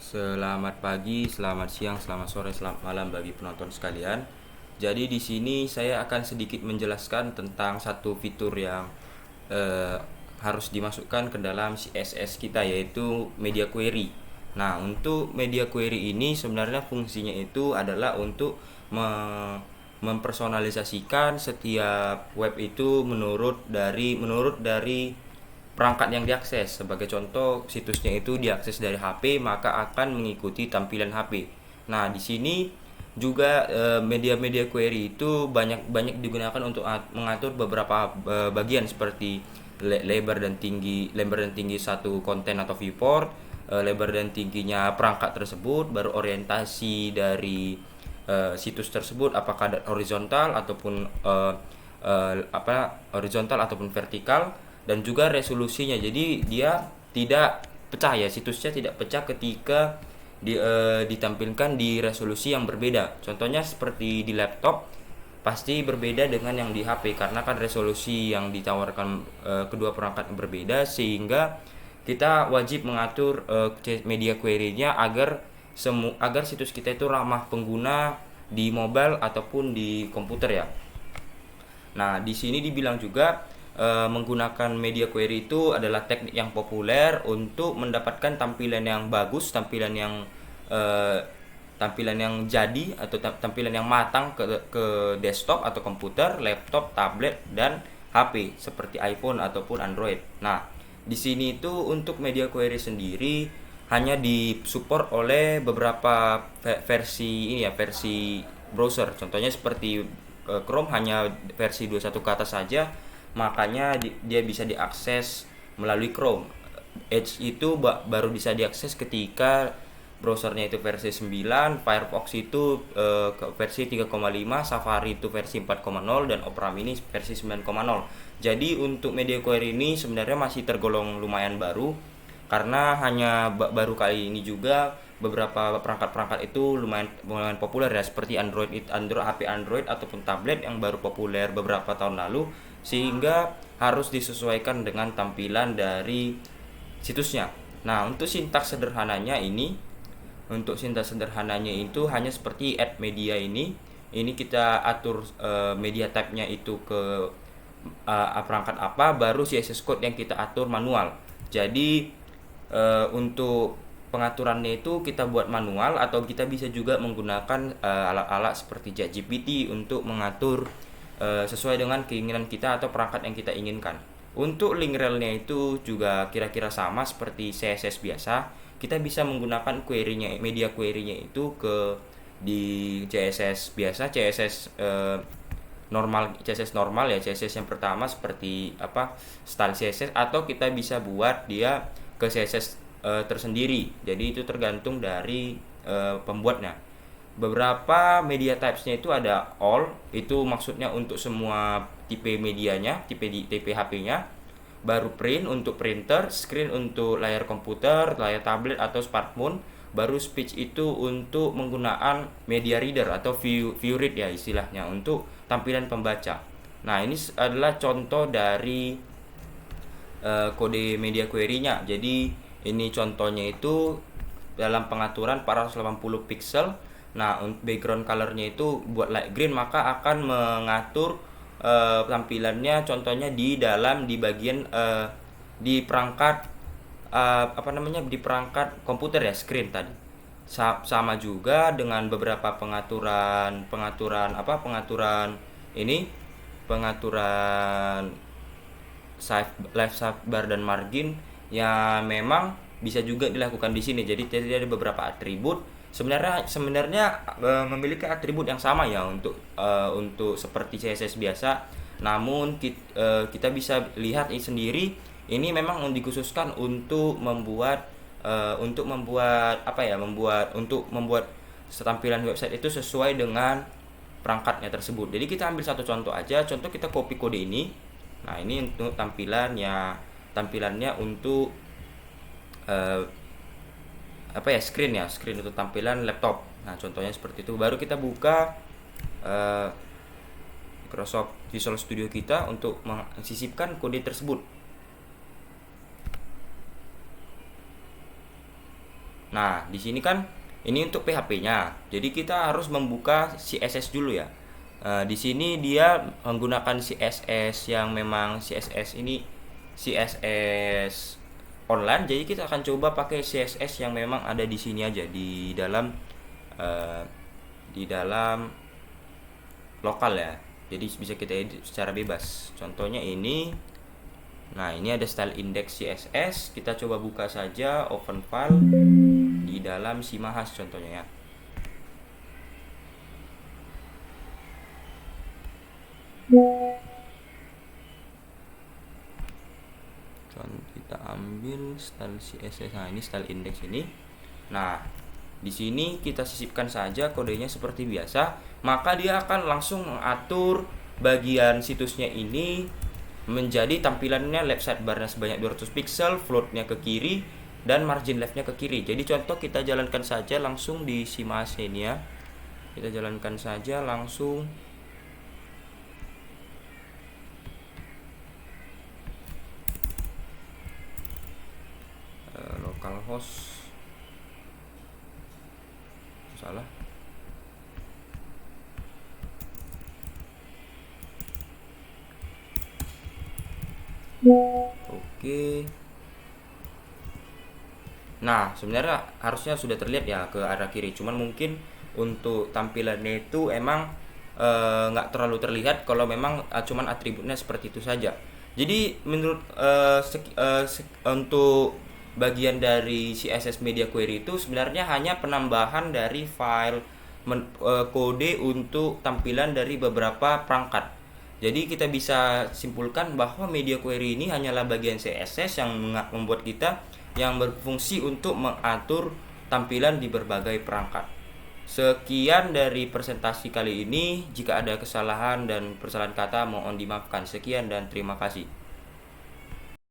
Selamat pagi, selamat siang, selamat sore, selamat malam bagi penonton sekalian. Jadi di sini saya akan sedikit menjelaskan tentang satu fitur yang eh, harus dimasukkan ke dalam CSS kita, yaitu media query. Nah, untuk media query ini sebenarnya fungsinya itu adalah untuk mempersonalisasikan setiap web itu menurut dari perangkat yang diakses. Sebagai contoh, situsnya itu diakses dari HP, maka akan mengikuti tampilan HP. Nah, di sini juga media-media query itu banyak digunakan untuk mengatur beberapa bagian seperti lebar dan tinggi satu konten atau viewport, lebar dan tingginya perangkat tersebut, baru orientasi dari situs tersebut apakah horizontal ataupun horizontal ataupun vertikal, dan juga resolusinya. Jadi dia tidak pecah ya, situsnya tidak pecah ketika ditampilkan di resolusi yang berbeda. Contohnya seperti di laptop pasti berbeda dengan yang di HP karena kan resolusi yang ditawarkan kedua perangkat berbeda, sehingga kita wajib mengatur media query-nya agar situs kita itu ramah pengguna di mobile ataupun di komputer ya. Nah, di sini dibilang juga menggunakan media query itu adalah teknik yang populer untuk mendapatkan tampilan yang bagus, eh, tampilan yang jadi atau tampilan yang matang ke desktop atau komputer, laptop, tablet dan HP seperti iPhone ataupun Android. Nah, di sini itu untuk media query sendiri hanya disupport oleh beberapa versi ini ya, versi browser. Contohnya seperti Chrome hanya versi 21 ke atas saja, makanya dia bisa diakses melalui Chrome. Edge itu baru bisa diakses ketika browsernya itu versi 9, Firefox itu versi 3,5, Safari itu versi 4,0 dan Opera Mini versi 9,0. Jadi untuk media query ini sebenarnya masih tergolong lumayan baru karena hanya baru kali ini juga beberapa perangkat-perangkat itu lumayan populer ya, seperti HP Android ataupun tablet yang baru populer beberapa tahun lalu, sehingga harus disesuaikan dengan tampilan dari situsnya. Nah, untuk sintaks sederhananya itu hanya seperti add media ini. Ini kita atur media type-nya itu ke perangkat apa, baru CSS code yang kita atur manual. Jadi untuk pengaturannya itu kita buat manual, atau kita bisa juga menggunakan alat-alat seperti ChatGPT untuk mengatur sesuai dengan keinginan kita atau perangkat yang kita inginkan. Untuk link relnya itu juga kira-kira sama seperti CSS biasa. Kita bisa menggunakan media query-nya itu di CSS biasa, CSS normal ya, CSS yang pertama seperti style CSS, atau kita bisa buat dia ke CSS tersendiri. Jadi itu tergantung dari pembuatnya. Beberapa media types-nya itu ada all, itu maksudnya untuk semua tipe medianya, tipe HP-nya. Baru print untuk printer, screen untuk layar komputer, layar tablet atau smartphone. Baru speech itu untuk menggunakan media reader atau view read ya istilahnya, untuk tampilan pembaca. Nah, ini adalah contoh dari kode media query-nya. Jadi ini contohnya itu dalam pengaturan 480 pixel. Nah, background colornya itu buat light green, maka akan mengatur tampilannya contohnya di bagian di perangkat di perangkat komputer ya, screen tadi. Sama juga dengan beberapa pengaturan left sidebar dan margin yang memang bisa juga dilakukan di sini. Jadi ada beberapa atribut sebenarnya memiliki atribut yang sama ya untuk seperti CSS biasa. Namun kita bisa lihat ini sendiri, ini memang dikhususkan untuk membuat tampilan website itu sesuai dengan perangkatnya tersebut. Jadi kita ambil satu contoh aja, contoh kita copy kode ini. Nah, ini untuk tampilannya untuk screen untuk tampilan laptop. Nah, contohnya seperti itu. Baru kita buka Microsoft Visual Studio kita untuk mensisipkan kode tersebut. Nah, di sini kan ini untuk PHP-nya. Jadi kita harus membuka CSS dulu ya. Di sini dia menggunakan CSS yang memang CSS ini CSS online. Jadi kita akan coba pakai CSS yang memang ada di sini aja eh, di dalam lokal ya. Jadi bisa kita edit secara bebas. Contohnya ini. Nah, ini ada style index CSS. Kita coba buka saja open file di dalam Simahas contohnya ya. Contoh kita ambil style CSS. Nah, ini style index ini. Nah, di sini kita sisipkan saja kodenya seperti biasa, maka dia akan langsung mengatur bagian situsnya ini menjadi tampilannya left sidebar-nya sebanyak 200 pixel, floatnya ke kiri, dan margin leftnya ke kiri. Jadi contoh kita jalankan saja langsung di Simahas ini ya. Kita jalankan saja langsung. Localhost salah. Oke. Nah, sebenarnya harusnya sudah terlihat ya ke arah kiri. Cuman mungkin untuk tampilannya itu emang nggak terlalu terlihat kalau memang cuman atributnya seperti itu saja. Jadi menurut untuk bagian dari CSS Media Query itu sebenarnya hanya penambahan dari file kode untuk tampilan dari beberapa perangkat. Jadi kita bisa simpulkan bahwa media query ini hanyalah bagian CSS yang membuat kita yang berfungsi untuk mengatur tampilan di berbagai perangkat. Sekian dari presentasi kali ini. Jika ada kesalahan dan persalahan kata mohon dimaafkan. Sekian dan terima kasih.